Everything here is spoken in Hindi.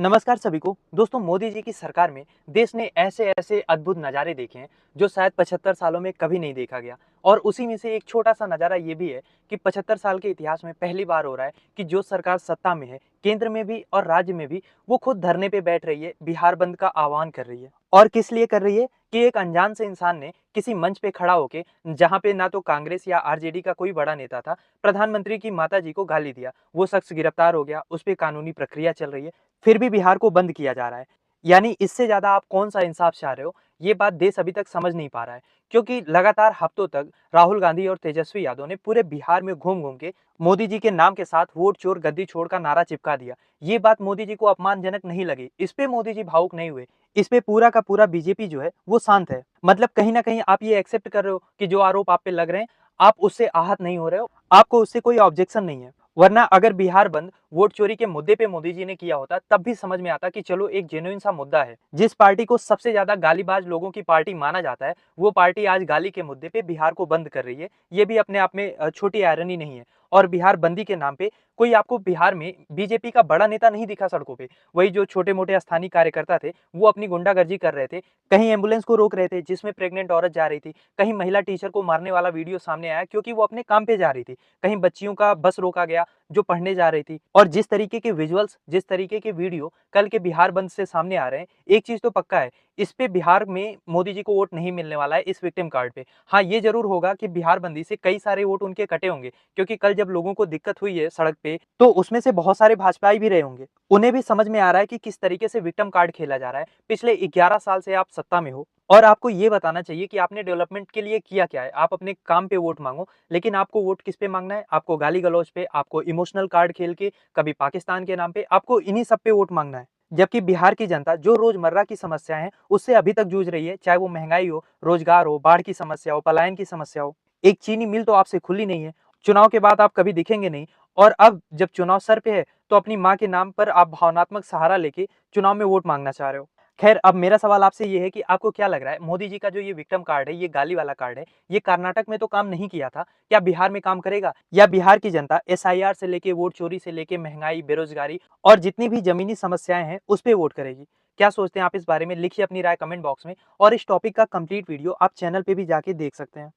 नमस्कार सभी को। दोस्तों, मोदी जी की सरकार में देश ने ऐसे ऐसे अद्भुत नज़ारे देखे हैं जो शायद 75 सालों में कभी नहीं देखा गया। और उसी में से एक छोटा सा नज़ारा ये भी है कि 75 साल के इतिहास में पहली बार हो रहा है कि जो सरकार सत्ता में है, केंद्र में भी और राज्य में भी, वो खुद धरने पे बैठ रही है, बिहार बंद का आह्वान कर रही है। और किस लिए कर रही है कि एक अनजान से इंसान ने किसी मंच पे खड़ा होके, जहाँ पे ना तो कांग्रेस या आरजेडी का कोई बड़ा नेता था, प्रधानमंत्री की माता जी को गाली दिया। वो शख्स गिरफ्तार हो गया, उस पर कानूनी प्रक्रिया चल रही है, फिर भी बिहार को बंद किया जा रहा है। यानी इससे ज़्यादा आप कौन-सा इंसाफ चाह रहे हो? ये बात देश अभी तक समझ नहीं पा रहा है। क्योंकि लगातार हफ्तों तक राहुल गांधी और तेजस्वी यादव ने पूरे बिहार में घूम-घूम के मोदी जी के नाम के साथ वोट चोर गद्दी छोड़ का नारा चिपका दिया। ये बात मोदी जी को अपमानजनक नहीं लगी, इस पे मोदी जी भावुक नहीं हुए। इस पे पूरा का पूरा बीजेपी जो है वो शांत है। मतलब कहीं न कहीं आप ये एक्सेप्ट कर रहे हो कि जो आरोप आप पे लग रहे हैं, आप उससे आहत नहीं हो रहे हो, आपको उससे कोई ऑब्जेक्शन नहीं है। वरना अगर बिहार बंद वोट चोरी के मुद्दे पे मोदी जी ने किया होता, तब भी समझ में आता कि चलो एक जेन्युइन सा मुद्दा है। जिस पार्टी को सबसे ज्यादा गालीबाज लोगों की पार्टी माना जाता है, वो पार्टी आज गाली के मुद्दे पे बिहार को बंद कर रही है। ये भी अपने आप में छोटी आयरनी नहीं है। और बिहार बंदी के नाम पे कोई आपको बिहार में बीजेपी का बड़ा नेता नहीं दिखा सड़कों पे। वही जो छोटे मोटे स्थानीय कार्यकर्ता थे, वो अपनी गुंडागर्दी कर रहे थे। कहीं एम्बुलेंस को रोक रहे थे जिसमें प्रेग्नेंट औरत जा रही थी, कहीं महिला टीचर को मारने वाला वीडियो सामने आया क्योंकि वो अपने काम पे जा रही थी, कहीं बच्चियों का बस रोका गया जो पढ़ने जा रही थी। और जिस तरीके के विजुअल्स, जिस तरीके के वीडियो कल के बिहार बंद से सामने आ रहे हैं, एक चीज तो पक्का है, इस पे बिहार में मोदी जी को वोट नहीं मिलने वाला है इस विक्टिम कार्ड पे। हाँ, ये जरूर होगा कि बिहार बंदी से कई सारे वोट उनके कटे होंगे, क्योंकि कल जब लोगों को दिक्कत हुई है सड़क पे, तो उसमें से बहुत सारे भाजपाई भी रहे होंगे। उन्हें भी समझ में आ रहा है कि किस तरीके से विक्टिम कार्ड खेला जा रहा है। पिछले 11 साल से आप सत्ता में हो और आपको ये बताना चाहिए कि आपने डेवलपमेंट के लिए किया क्या है। आप अपने काम पे वोट मांगो, लेकिन आपको वोट किस पे मांगना है? आपको गाली गलौज पे, आपको इमोशनल कार्ड खेल के, कभी पाकिस्तान के नाम पे, आपको इन्हीं सब पे वोट मांगना है। जबकि बिहार की जनता जो रोजमर्रा की समस्याएं हैं उससे अभी तक जूझ रही है, चाहे वो महंगाई हो, रोजगार हो, बाढ़ की समस्या हो, पलायन की समस्या हो। एक चीनी मिल तो आपसे खुली नहीं है। चुनाव के बाद आप कभी दिखेंगे नहीं। और अब जब चुनाव सर पे है, तो अपनी माँ के नाम पर आप भावनात्मक सहारा लेके चुनाव में वोट मांगना चाह रहे हो। खैर, अब मेरा सवाल आपसे ये है कि आपको क्या लग रहा है, मोदी जी का जो ये विक्टिम कार्ड है, ये गाली वाला कार्ड है, ये कर्नाटक में तो काम नहीं किया था, क्या बिहार में काम करेगा? या बिहार की जनता एसआईआर से लेके, वोट चोरी से लेके, महंगाई, बेरोजगारी और जितनी भी जमीनी समस्याएं हैं उस पे वोट करेगी? क्या सोचते हैं आप इस बारे में? लिखिए अपनी राय कमेंट बॉक्स में। और इस टॉपिक का कंप्लीट वीडियो आप चैनल पे भी जाके देख सकते हैं।